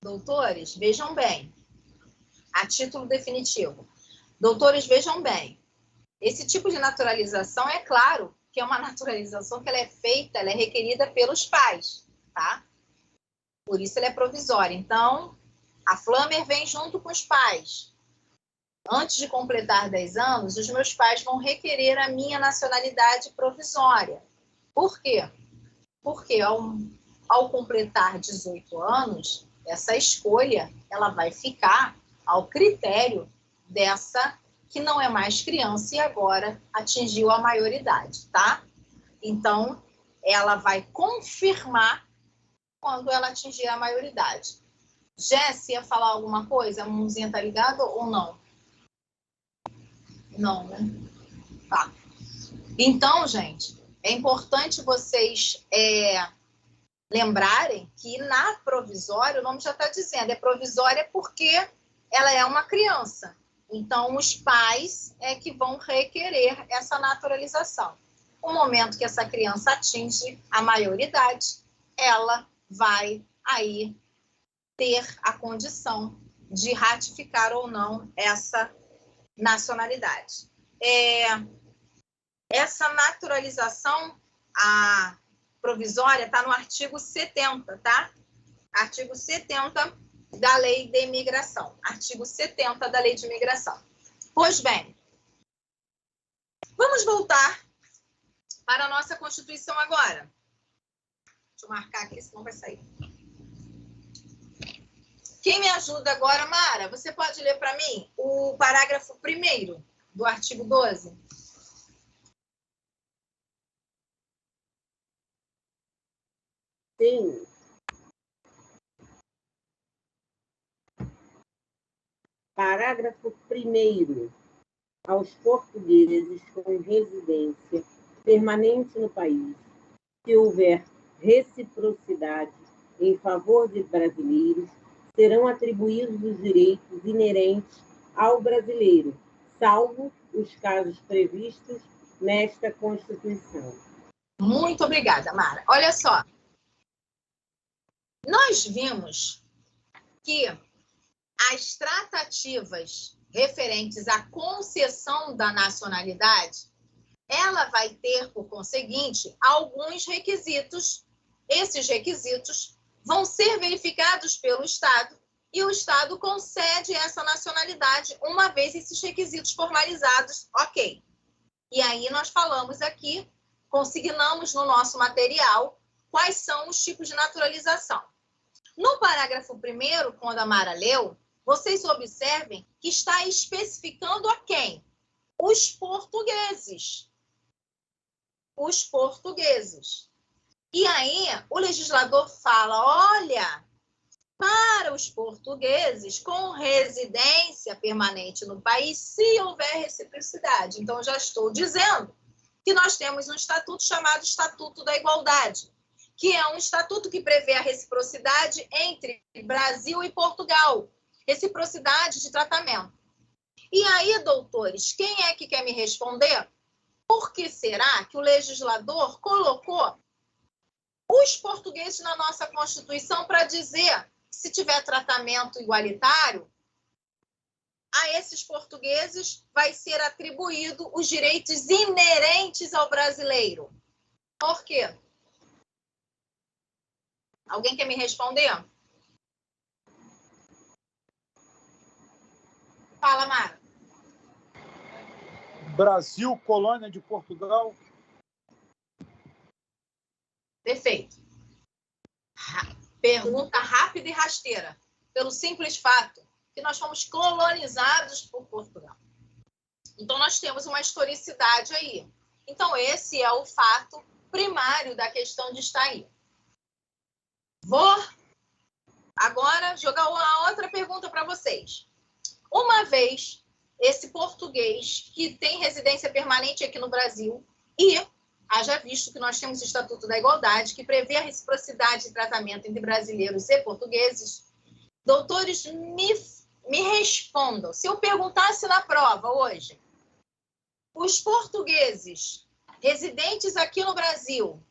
S1: Doutores, vejam bem. A título definitivo. Doutores, vejam bem. Esse tipo de naturalização, é claro que é uma naturalização que ela é feita, ela é requerida pelos pais, tá? Por isso ela é provisória. Então, a Flammer vem junto com os pais. Antes de completar 10 anos, os meus pais vão requerer a minha nacionalidade provisória. Por quê? Porque ao completar 18 anos, essa escolha ela vai ficar ao critério dessa que não é mais criança e agora atingiu a maioridade, tá? Então, ela vai confirmar quando ela atingir a maioridade. Jéssica, ia falar alguma coisa? A mãozinha tá ligada ou não? Não, né? Tá. Então, gente, é importante vocês lembrarem que na provisória, o nome já está dizendo, é provisória porque ela é uma criança. Então, os pais é que vão requerer essa naturalização. No momento que essa criança atinge a maioridade, ela vai aí ter a condição de ratificar ou não essa nacionalidade. Essa naturalização, a provisória, está no artigo 70, tá? Artigo 70 da Lei de Imigração. Artigo 70 da Lei de Imigração. Pois bem, vamos voltar para a nossa Constituição agora. Deixa eu marcar aqui, senão vai sair. Quem me ajuda agora, Mara? Você pode ler para mim o parágrafo 1º do artigo 12?
S3: Sim. Parágrafo 1º. Aos portugueses com residência permanente no país, se houver reciprocidade em favor de brasileiros, serão atribuídos os direitos inerentes ao brasileiro, salvo os casos previstos nesta Constituição.
S1: Muito obrigada, Mara. Olha só. Nós vimos que as tratativas referentes à concessão da nacionalidade, ela vai ter, por conseguinte, alguns requisitos. Esses requisitos vão ser verificados pelo Estado e o Estado concede essa nacionalidade uma vez esses requisitos formalizados, ok. E aí nós falamos aqui, consignamos no nosso material quais são os tipos de naturalização. No parágrafo 1º, quando a Mara leu, vocês observem que está especificando a quem? Os portugueses. Os portugueses. E aí, o legislador fala, olha, para os portugueses com residência permanente no país, se houver reciprocidade. Então, já estou dizendo que nós temos um estatuto chamado Estatuto da Igualdade, que é um estatuto que prevê a reciprocidade entre Brasil e Portugal. Reciprocidade de tratamento. E aí, doutores, quem é que quer me responder? Por que será que o legislador colocou os portugueses na nossa Constituição para dizer que se tiver tratamento igualitário, a esses portugueses vai ser atribuído os direitos inerentes ao brasileiro? Por quê? Alguém quer me responder? Fala, Mara.
S7: Brasil, colônia de Portugal.
S1: Perfeito. Pergunta rápida e rasteira. Pelo simples fato que nós fomos colonizados por Portugal. Então, nós temos uma historicidade aí. Então, esse é o fato primário da questão de estar aí. Vou agora jogar uma outra pergunta para vocês. Uma vez esse português que tem residência permanente aqui no Brasil e, haja visto que nós temos o Estatuto da Igualdade, que prevê a reciprocidade de tratamento entre brasileiros e portugueses, doutores, me respondam. Se eu perguntasse na prova hoje, os portugueses residentes aqui no Brasil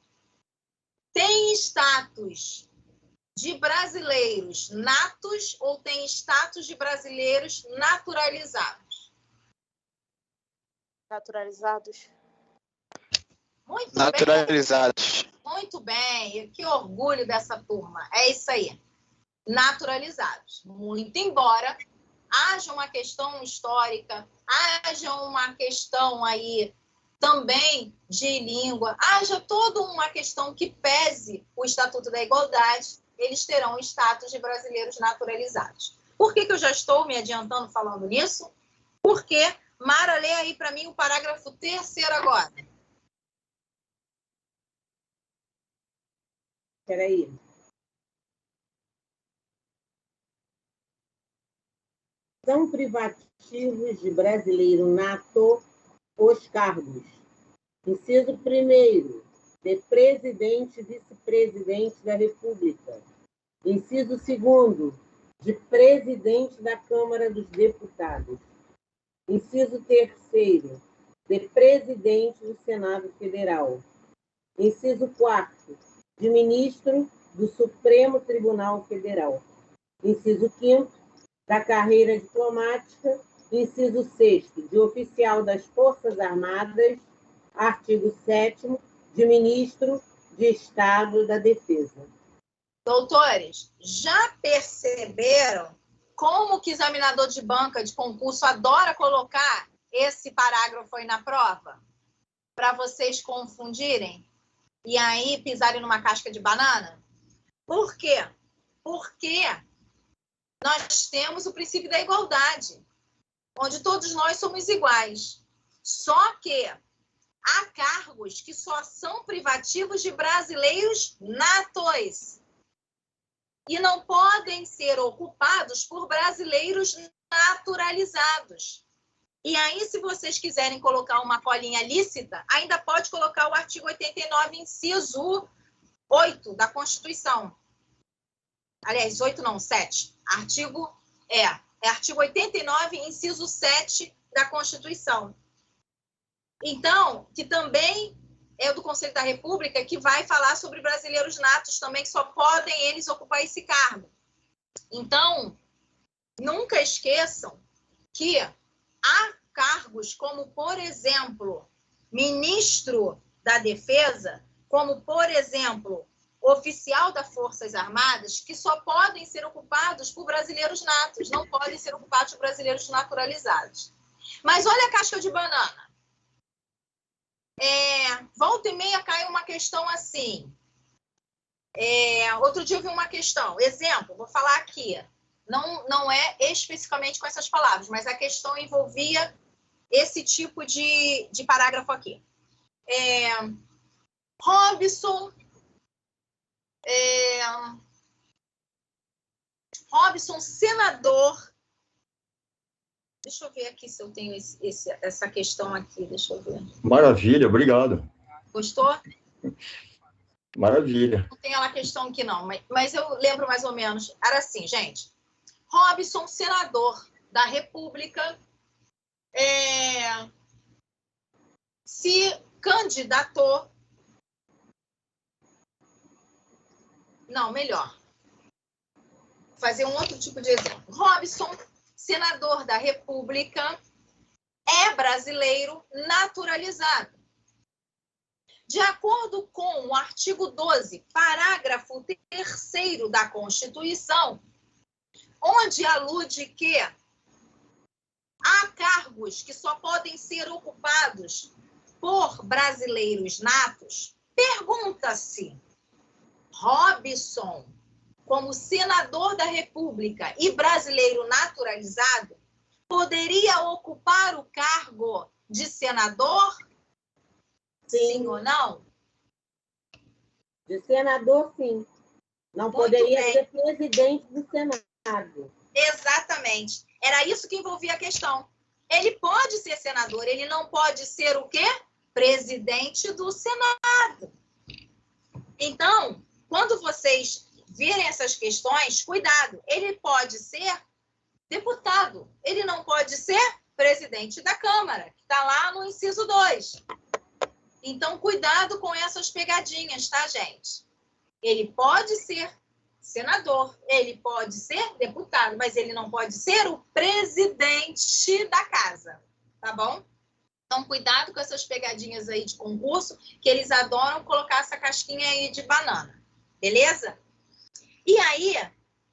S1: têm status de brasileiros natos ou têm status de brasileiros naturalizados?
S6: Naturalizados.
S1: Muito
S8: Naturalizados.
S1: bem. Muito bem. Que orgulho dessa turma. É isso aí. Naturalizados. Muito embora haja uma questão histórica, haja uma questão aí também de língua, haja toda uma questão que pese o Estatuto da Igualdade, eles terão o status de brasileiros naturalizados. Por que eu já estou me adiantando falando nisso? Porque, Mara, lê aí para mim o parágrafo 3º agora.
S3: Espera aí. São privativos de brasileiro nato os cargos. Inciso 1º, de presidente e vice-presidente da República. Inciso 2º, de presidente da Câmara dos Deputados. Inciso 3º, de presidente do Senado Federal. Inciso 4º, de ministro do Supremo Tribunal Federal. Inciso 5º, da carreira diplomática. Inciso 6º, de oficial das Forças Armadas. Artigo 7º, de ministro de Estado da Defesa.
S1: Doutores, já perceberam como que examinador de banca de concurso adora colocar esse parágrafo aí na prova? Para vocês confundirem e aí pisarem numa casca de banana? Por quê? Porque nós temos o princípio da igualdade, onde todos nós somos iguais. Só que há cargos que só são privativos de brasileiros natos e não podem ser ocupados por brasileiros naturalizados. E aí, se vocês quiserem colocar uma colinha lícita, ainda pode colocar o artigo 89, inciso 8 da Constituição. Aliás, 8 não, 7. Artigo 89, inciso 7 da Constituição. Então, que também é do Conselho da República, que vai falar sobre brasileiros natos também, que só podem eles ocupar esse cargo. Então, nunca esqueçam que há cargos como, por exemplo, ministro da Defesa, como, por exemplo, oficial das Forças Armadas, que só podem ser ocupados por brasileiros natos, não podem ser ocupados por brasileiros naturalizados. Mas olha a casca de banana. Volta e meia cai uma questão assim. Outro dia eu vi uma questão. Exemplo, vou falar aqui. Não é especificamente com essas palavras, mas a questão envolvia esse tipo de parágrafo aqui. Robson, senador. Deixa eu ver aqui se eu tenho essa questão aqui. Deixa eu ver.
S2: Maravilha, obrigado.
S1: Gostou?
S2: Maravilha.
S1: Não tem ela questão aqui, não. Mas eu lembro mais ou menos. Era assim, gente. Robson, senador da República, se candidatou... Não, melhor. Vou fazer um outro tipo de exemplo. Robson, senador da República, é brasileiro naturalizado. De acordo com o artigo 12, parágrafo 3º da Constituição, onde alude que há cargos que só podem ser ocupados por brasileiros natos, pergunta-se, Robson, como senador da República e brasileiro naturalizado, poderia ocupar o cargo de senador? Sim ou não?
S3: De senador, sim. Não
S1: Muito
S3: poderia
S1: bem.
S3: ser presidente do Senado.
S1: Exatamente. Era isso que envolvia a questão. Ele pode ser senador, ele não pode ser o quê? Presidente do Senado. Então, quando vocês virem essas questões, cuidado, ele pode ser deputado, ele não pode ser presidente da Câmara, que está lá no inciso 2. Então, cuidado com essas pegadinhas, tá, gente? Ele pode ser senador, ele pode ser deputado, mas ele não pode ser o presidente da casa, tá bom? Então, cuidado com essas pegadinhas aí de concurso, que eles adoram colocar essa casquinha aí de banana, beleza? E aí,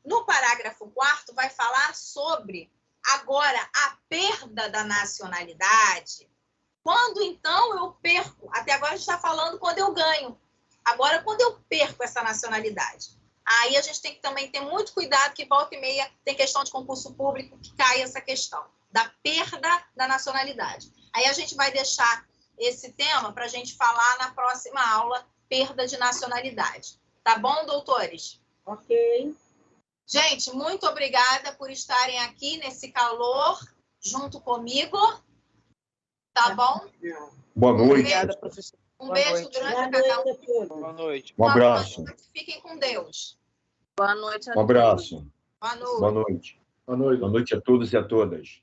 S1: no parágrafo 4º, vai falar sobre, agora, a perda da nacionalidade. Quando, então, eu perco? Até agora a gente está falando quando eu ganho. Agora, quando eu perco essa nacionalidade? Aí a gente tem que também ter muito cuidado, que volta e meia tem questão de concurso público que cai essa questão da perda da nacionalidade. Aí a gente vai deixar esse tema para a gente falar na próxima aula, perda de nacionalidade. Tá bom, doutores?
S3: Ok.
S1: Gente, muito obrigada por estarem aqui nesse calor junto comigo. Tá bom?
S2: Boa noite.
S6: Obrigada, professor.
S1: Um beijo grande a cada um.
S7: Boa noite.
S2: Um abraço.
S1: Fiquem com Deus.
S6: Boa noite a
S2: Um abraço.
S1: Boa noite.
S2: Boa noite. Boa noite a todos e a todas.